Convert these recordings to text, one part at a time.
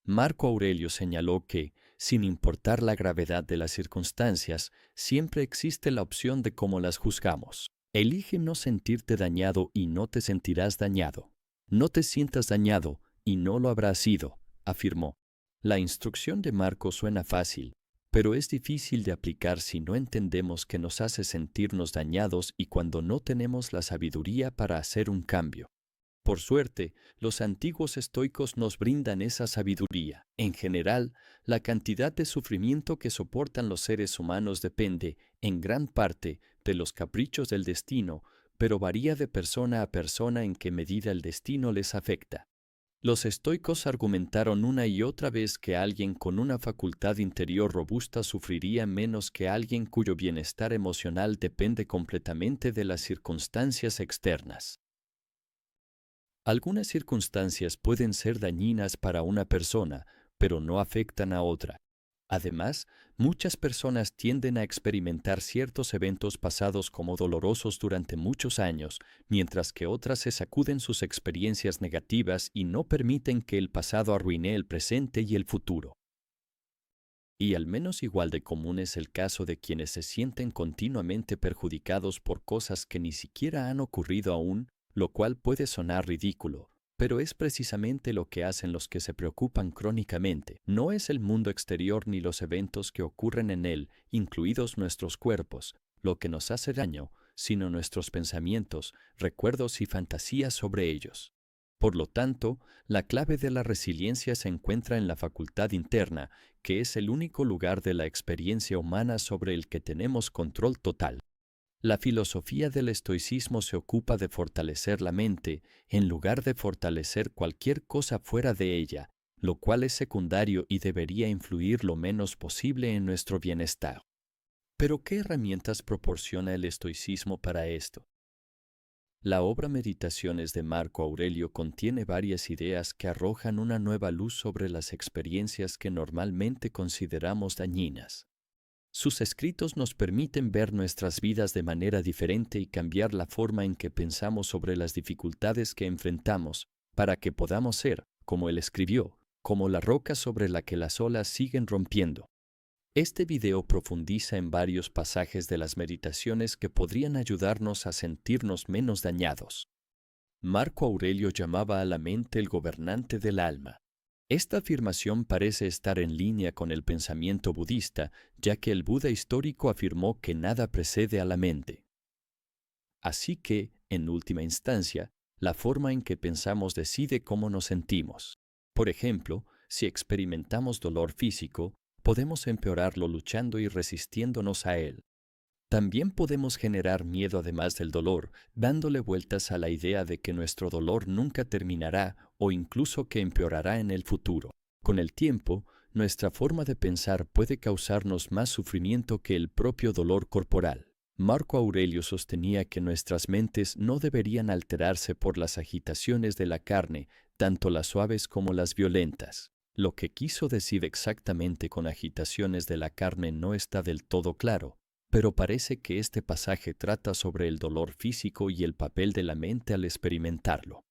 Marco Aurelio señaló que, sin importar la gravedad de las circunstancias, siempre existe la opción de cómo las juzgamos. Elige no sentirte dañado y no te sentirás dañado. No te sientas dañado y no lo habrás sido, afirmó. La instrucción de Marco suena fácil, pero es difícil de aplicar si no entendemos que nos hace sentirnos dañados y cuando no tenemos la sabiduría para hacer un cambio. Por suerte, los antiguos estoicos nos brindan esa sabiduría. En general, la cantidad de sufrimiento que soportan los seres humanos depende, en gran parte, de los caprichos del destino, pero varía de persona a persona en qué medida el destino les afecta. Los estoicos argumentaron una y otra vez que alguien con una facultad interior robusta sufriría menos que alguien cuyo bienestar emocional depende completamente de las circunstancias externas. Algunas circunstancias pueden ser dañinas para una persona, pero no afectan a otra. Además, muchas personas tienden a experimentar ciertos eventos pasados como dolorosos durante muchos años, mientras que otras se sacuden sus experiencias negativas y no permiten que el pasado arruine el presente y el futuro. Y al menos igual de común es el caso de quienes se sienten continuamente perjudicados por cosas que ni siquiera han ocurrido aún, lo cual puede sonar ridículo, pero es precisamente lo que hacen los que se preocupan crónicamente. No es el mundo exterior ni los eventos que ocurren en él, incluidos nuestros cuerpos, lo que nos hace daño, sino nuestros pensamientos, recuerdos y fantasías sobre ellos. Por lo tanto, la clave de la resiliencia se encuentra en la facultad interna, que es el único lugar de la experiencia humana sobre el que tenemos control total. La filosofía del estoicismo se ocupa de fortalecer la mente, en lugar de fortalecer cualquier cosa fuera de ella, lo cual es secundario y debería influir lo menos posible en nuestro bienestar. Pero, ¿qué herramientas proporciona el estoicismo para esto? La obra Meditaciones de Marco Aurelio contiene varias ideas que arrojan una nueva luz sobre las experiencias que normalmente consideramos dañinas. Sus escritos nos permiten ver nuestras vidas de manera diferente y cambiar la forma en que pensamos sobre las dificultades que enfrentamos, para que podamos ser, como él escribió, como la roca sobre la que las olas siguen rompiendo. Este video profundiza en varios pasajes de las meditaciones que podrían ayudarnos a sentirnos menos dañados. Marco Aurelio llamaba a la mente el gobernante del alma. Esta afirmación parece estar en línea con el pensamiento budista, ya que el Buda histórico afirmó que nada precede a la mente. Así que, en última instancia, la forma en que pensamos decide cómo nos sentimos. Por ejemplo, si experimentamos dolor físico, podemos empeorarlo luchando y resistiéndonos a él. También podemos generar miedo además del dolor, dándole vueltas a la idea de que nuestro dolor nunca terminará o incluso que empeorará en el futuro. Con el tiempo, nuestra forma de pensar puede causarnos más sufrimiento que el propio dolor corporal. Marco Aurelio sostenía que nuestras mentes no deberían alterarse por las agitaciones de la carne, tanto las suaves como las violentas. Lo que quiso decir exactamente con agitaciones de la carne no está del todo claro, pero parece que este pasaje trata sobre el dolor físico y el papel de la mente al experimentarlo.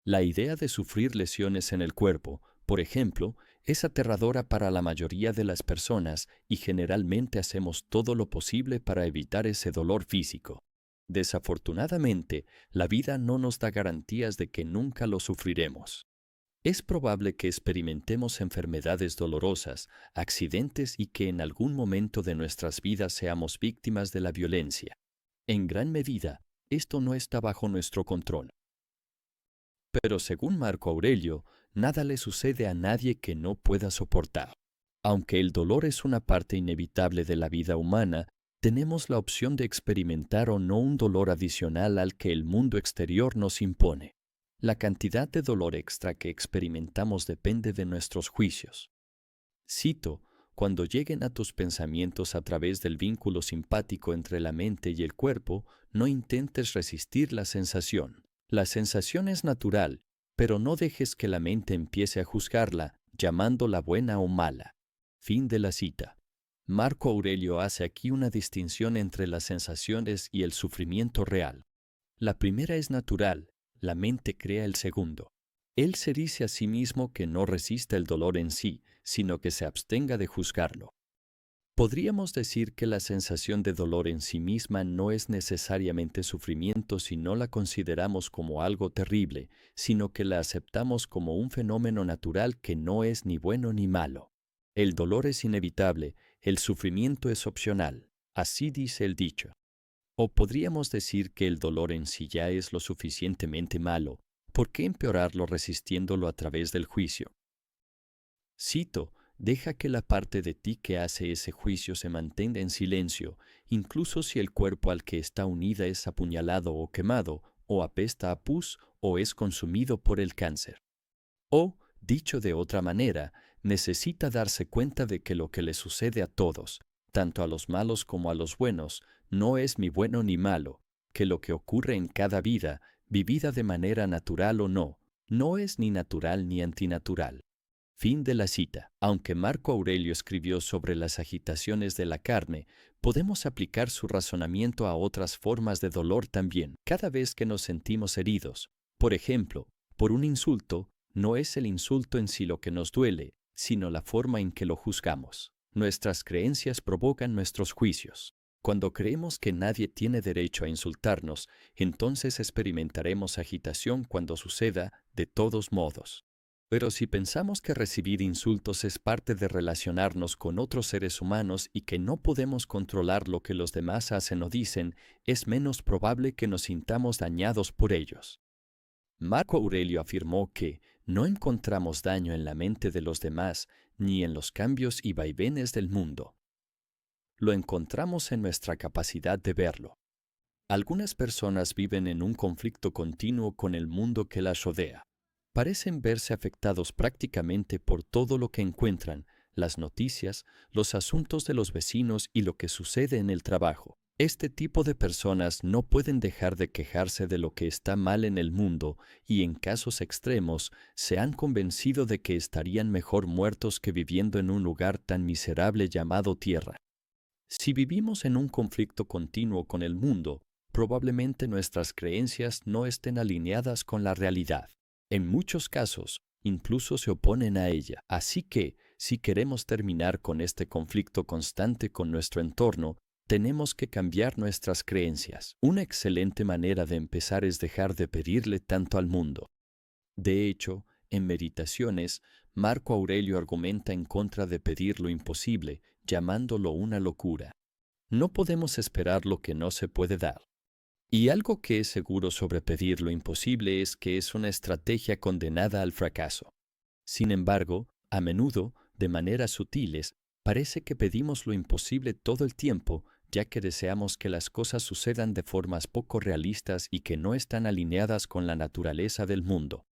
La idea de sufrir lesiones en el cuerpo, por ejemplo, es aterradora para la mayoría de las personas y generalmente hacemos todo lo posible para evitar ese dolor físico. Desafortunadamente, la vida no nos da garantías de que nunca lo sufriremos. Es probable que experimentemos enfermedades dolorosas, accidentes y que en algún momento de nuestras vidas seamos víctimas de la violencia. En gran medida, esto no está bajo nuestro control. Pero según Marco Aurelio, nada le sucede a nadie que no pueda soportar. Aunque el dolor es una parte inevitable de la vida humana, tenemos la opción de experimentar o no un dolor adicional al que el mundo exterior nos impone. La cantidad de dolor extra que experimentamos depende de nuestros juicios. Cito, cuando lleguen a tus pensamientos a través del vínculo simpático entre la mente y el cuerpo, no intentes resistir la sensación. La sensación es natural, pero no dejes que la mente empiece a juzgarla, llamándola buena o mala. Fin de la cita. Marco Aurelio hace aquí una distinción entre las sensaciones y el sufrimiento real. La primera es natural. La mente crea el segundo. Él se dice a sí mismo que no resista el dolor en sí, sino que se abstenga de juzgarlo. Podríamos decir que la sensación de dolor en sí misma no es necesariamente sufrimiento si no la consideramos como algo terrible, sino que la aceptamos como un fenómeno natural que no es ni bueno ni malo. El dolor es inevitable, el sufrimiento es opcional, así dice el dicho. O podríamos decir que el dolor en sí ya es lo suficientemente malo, ¿por qué empeorarlo resistiéndolo a través del juicio? Cito, deja que la parte de ti que hace ese juicio se mantenga en silencio, incluso si el cuerpo al que está unida es apuñalado o quemado, o apesta a pus, o es consumido por el cáncer. O, dicho de otra manera, necesita darse cuenta de que lo que le sucede a todos, tanto a los malos como a los buenos, no es ni bueno ni malo, que lo que ocurre en cada vida, vivida de manera natural o no, no es ni natural ni antinatural. Fin de la cita. Aunque Marco Aurelio escribió sobre las agitaciones de la carne, podemos aplicar su razonamiento a otras formas de dolor también. Cada vez que nos sentimos heridos, por ejemplo, por un insulto, no es el insulto en sí lo que nos duele, sino la forma en que lo juzgamos. Nuestras creencias provocan nuestros juicios. Cuando creemos que nadie tiene derecho a insultarnos, entonces experimentaremos agitación cuando suceda, de todos modos. Pero si pensamos que recibir insultos es parte de relacionarnos con otros seres humanos y que no podemos controlar lo que los demás hacen o dicen, es menos probable que nos sintamos dañados por ellos. Marco Aurelio afirmó que no encontramos daño en la mente de los demás ni en los cambios y vaivenes del mundo. Lo encontramos en nuestra capacidad de verlo. Algunas personas viven en un conflicto continuo con el mundo que las rodea. Parecen verse afectados prácticamente por todo lo que encuentran, las noticias, los asuntos de los vecinos y lo que sucede en el trabajo. Este tipo de personas no pueden dejar de quejarse de lo que está mal en el mundo y en casos extremos se han convencido de que estarían mejor muertos que viviendo en un lugar tan miserable llamado tierra. Si vivimos en un conflicto continuo con el mundo, probablemente nuestras creencias no estén alineadas con la realidad. En muchos casos, incluso se oponen a ella. Así que, si queremos terminar con este conflicto constante con nuestro entorno, tenemos que cambiar nuestras creencias. Una excelente manera de empezar es dejar de pedirle tanto al mundo. De hecho, en Meditaciones, Marco Aurelio argumenta en contra de pedir lo imposible, llamándolo una locura. No podemos esperar lo que no se puede dar. Y algo que es seguro sobre pedir lo imposible es que es una estrategia condenada al fracaso. Sin embargo, a menudo, de maneras sutiles, parece que pedimos lo imposible todo el tiempo, ya que deseamos que las cosas sucedan de formas poco realistas y que no están alineadas con la naturaleza del mundo.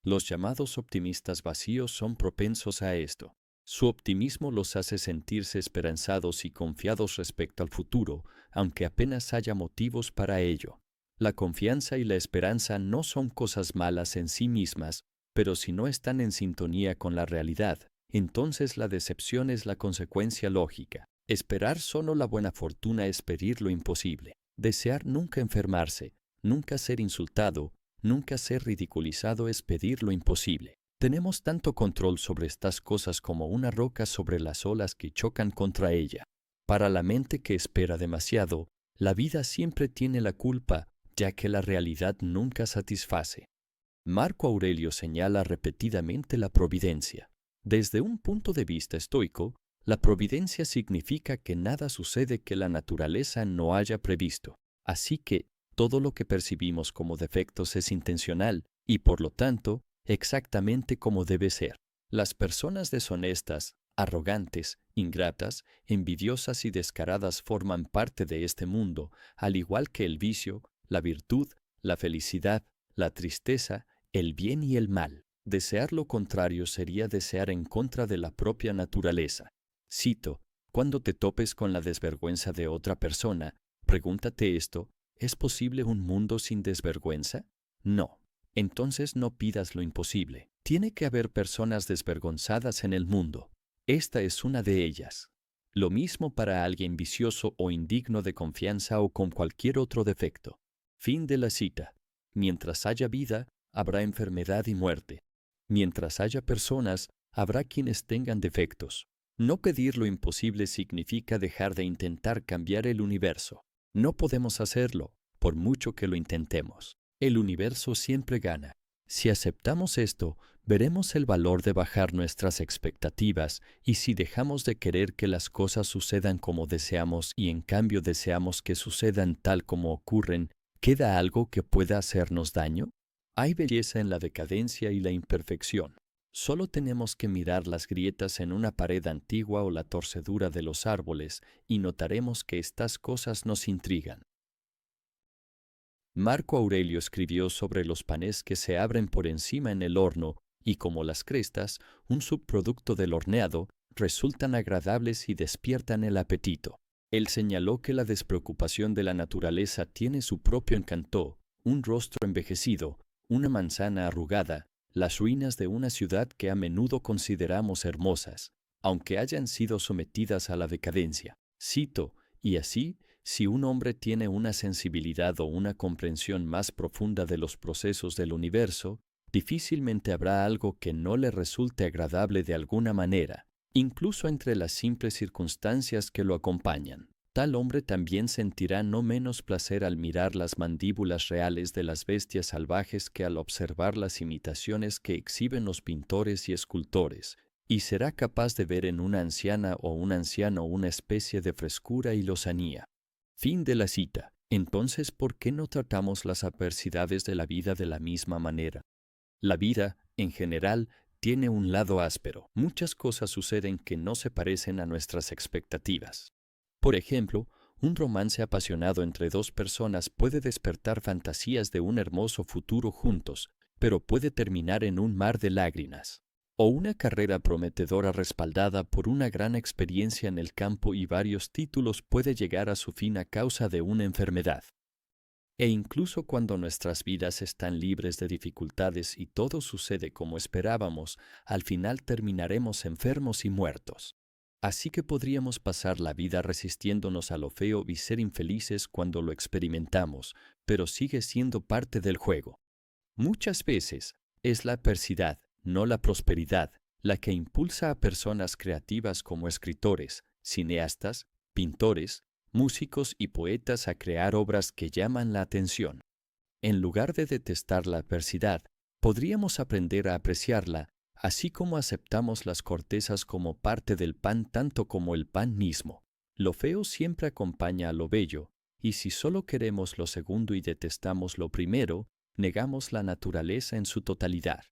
Los llamados optimistas vacíos son propensos a esto. Su optimismo los hace sentirse esperanzados y confiados respecto al futuro, aunque apenas haya motivos para ello. La confianza y la esperanza no son cosas malas en sí mismas, pero si no están en sintonía con la realidad, entonces la decepción es la consecuencia lógica. Esperar solo la buena fortuna es pedir lo imposible. Desear nunca enfermarse, nunca ser insultado, nunca ser ridiculizado es pedir lo imposible. Tenemos tanto control sobre estas cosas como una roca sobre las olas que chocan contra ella. Para la mente que espera demasiado, la vida siempre tiene la culpa, ya que la realidad nunca satisface. Marco Aurelio señala repetidamente la providencia. Desde un punto de vista estoico, la providencia significa que nada sucede que la naturaleza no haya previsto. Así que todo lo que percibimos como defectos es intencional y, por lo tanto, exactamente como debe ser. Las personas deshonestas, arrogantes, ingratas, envidiosas y descaradas forman parte de este mundo, al igual que el vicio, la virtud, la felicidad, la tristeza, el bien y el mal. Desear lo contrario sería desear en contra de la propia naturaleza. Cito, cuando te topes con la desvergüenza de otra persona, pregúntate esto, ¿es posible un mundo sin desvergüenza? No. Entonces no pidas lo imposible. Tiene que haber personas desvergonzadas en el mundo. Esta es una de ellas. Lo mismo para alguien vicioso o indigno de confianza o con cualquier otro defecto. Fin de la cita. Mientras haya vida, habrá enfermedad y muerte. Mientras haya personas, habrá quienes tengan defectos. No pedir lo imposible significa dejar de intentar cambiar el universo. No podemos hacerlo, por mucho que lo intentemos. El universo siempre gana. Si aceptamos esto, veremos el valor de bajar nuestras expectativas, y si dejamos de querer que las cosas sucedan como deseamos y en cambio deseamos que sucedan tal como ocurren, ¿queda algo que pueda hacernos daño? Hay belleza en la decadencia y la imperfección. Solo tenemos que mirar las grietas en una pared antigua o la torcedura de los árboles y notaremos que estas cosas nos intrigan. Marco Aurelio escribió sobre los panes que se abren por encima en el horno y como las crestas, un subproducto del horneado, resultan agradables y despiertan el apetito. Él señaló que la despreocupación de la naturaleza tiene su propio encanto, un rostro envejecido, una manzana arrugada, las ruinas de una ciudad que a menudo consideramos hermosas, aunque hayan sido sometidas a la decadencia. Cito, y así, si un hombre tiene una sensibilidad o una comprensión más profunda de los procesos del universo, difícilmente habrá algo que no le resulte agradable de alguna manera, incluso entre las simples circunstancias que lo acompañan. Tal hombre también sentirá no menos placer al mirar las mandíbulas reales de las bestias salvajes que al observar las imitaciones que exhiben los pintores y escultores, y será capaz de ver en una anciana o un anciano una especie de frescura y lozanía. Fin de la cita. Entonces, ¿por qué no tratamos las adversidades de la vida de la misma manera? La vida, en general, tiene un lado áspero. Muchas cosas suceden que no se parecen a nuestras expectativas. Por ejemplo, un romance apasionado entre dos personas puede despertar fantasías de un hermoso futuro juntos, pero puede terminar en un mar de lágrimas. O una carrera prometedora respaldada por una gran experiencia en el campo y varios títulos puede llegar a su fin a causa de una enfermedad. E incluso cuando nuestras vidas están libres de dificultades y todo sucede como esperábamos, al final terminaremos enfermos y muertos. Así que podríamos pasar la vida resistiéndonos a lo feo y ser infelices cuando lo experimentamos, pero sigue siendo parte del juego. Muchas veces es la adversidad, no la prosperidad, la que impulsa a personas creativas como escritores, cineastas, pintores, músicos y poetas a crear obras que llaman la atención. En lugar de detestar la adversidad, podríamos aprender a apreciarla, así como aceptamos las cortezas como parte del pan tanto como el pan mismo. Lo feo siempre acompaña a lo bello, y si solo queremos lo segundo y detestamos lo primero, negamos la naturaleza en su totalidad.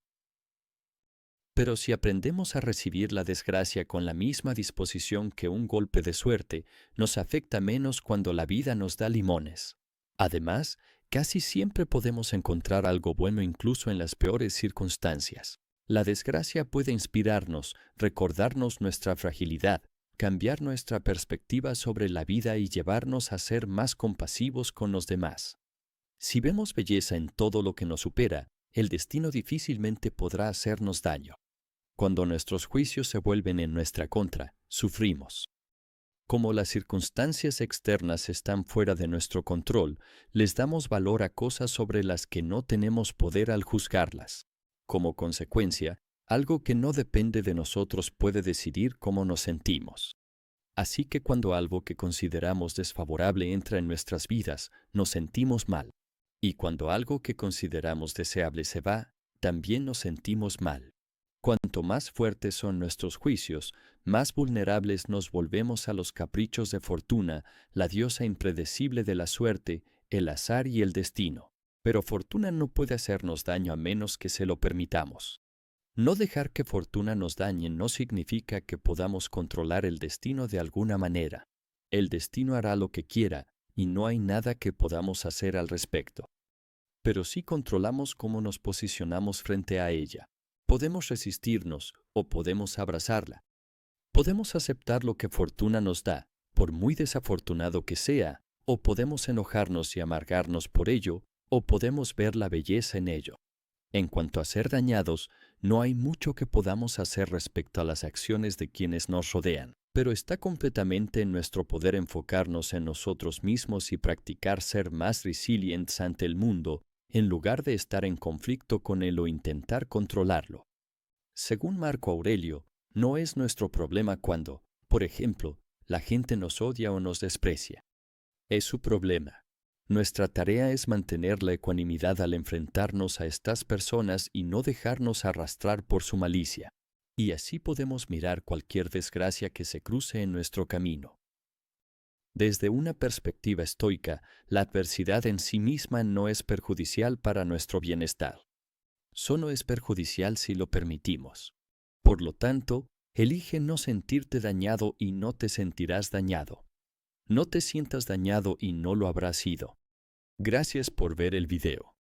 Pero si aprendemos a recibir la desgracia con la misma disposición que un golpe de suerte, nos afecta menos cuando la vida nos da limones. Además, casi siempre podemos encontrar algo bueno incluso en las peores circunstancias. La desgracia puede inspirarnos, recordarnos nuestra fragilidad, cambiar nuestra perspectiva sobre la vida y llevarnos a ser más compasivos con los demás. Si vemos belleza en todo lo que nos supera, el destino difícilmente podrá hacernos daño. Cuando nuestros juicios se vuelven en nuestra contra, sufrimos. Como las circunstancias externas están fuera de nuestro control, les damos valor a cosas sobre las que no tenemos poder al juzgarlas. Como consecuencia, algo que no depende de nosotros puede decidir cómo nos sentimos. Así que cuando algo que consideramos desfavorable entra en nuestras vidas, nos sentimos mal. Y cuando algo que consideramos deseable se va, también nos sentimos mal. Cuanto más fuertes son nuestros juicios, más vulnerables nos volvemos a los caprichos de Fortuna, la diosa impredecible de la suerte, el azar y el destino. Pero Fortuna no puede hacernos daño a menos que se lo permitamos. No dejar que Fortuna nos dañe no significa que podamos controlar el destino de alguna manera. El destino hará lo que quiera, y no hay nada que podamos hacer al respecto. Pero sí controlamos cómo nos posicionamos frente a ella. Podemos resistirnos o podemos abrazarla. Podemos aceptar lo que Fortuna nos da, por muy desafortunado que sea, o podemos enojarnos y amargarnos por ello, o podemos ver la belleza en ello. En cuanto a ser dañados, no hay mucho que podamos hacer respecto a las acciones de quienes nos rodean, pero está completamente en nuestro poder enfocarnos en nosotros mismos y practicar ser más resilientes ante el mundo, en lugar de estar en conflicto con él o intentar controlarlo. Según Marco Aurelio, no es nuestro problema cuando, por ejemplo, la gente nos odia o nos desprecia. Es su problema. Nuestra tarea es mantener la ecuanimidad al enfrentarnos a estas personas y no dejarnos arrastrar por su malicia. Y así podemos mirar cualquier desgracia que se cruce en nuestro camino. Desde una perspectiva estoica, la adversidad en sí misma no es perjudicial para nuestro bienestar. Solo es perjudicial si lo permitimos. Por lo tanto, elige no sentirte dañado y no te sentirás dañado. No te sientas dañado y no lo habrás sido. Gracias por ver el video.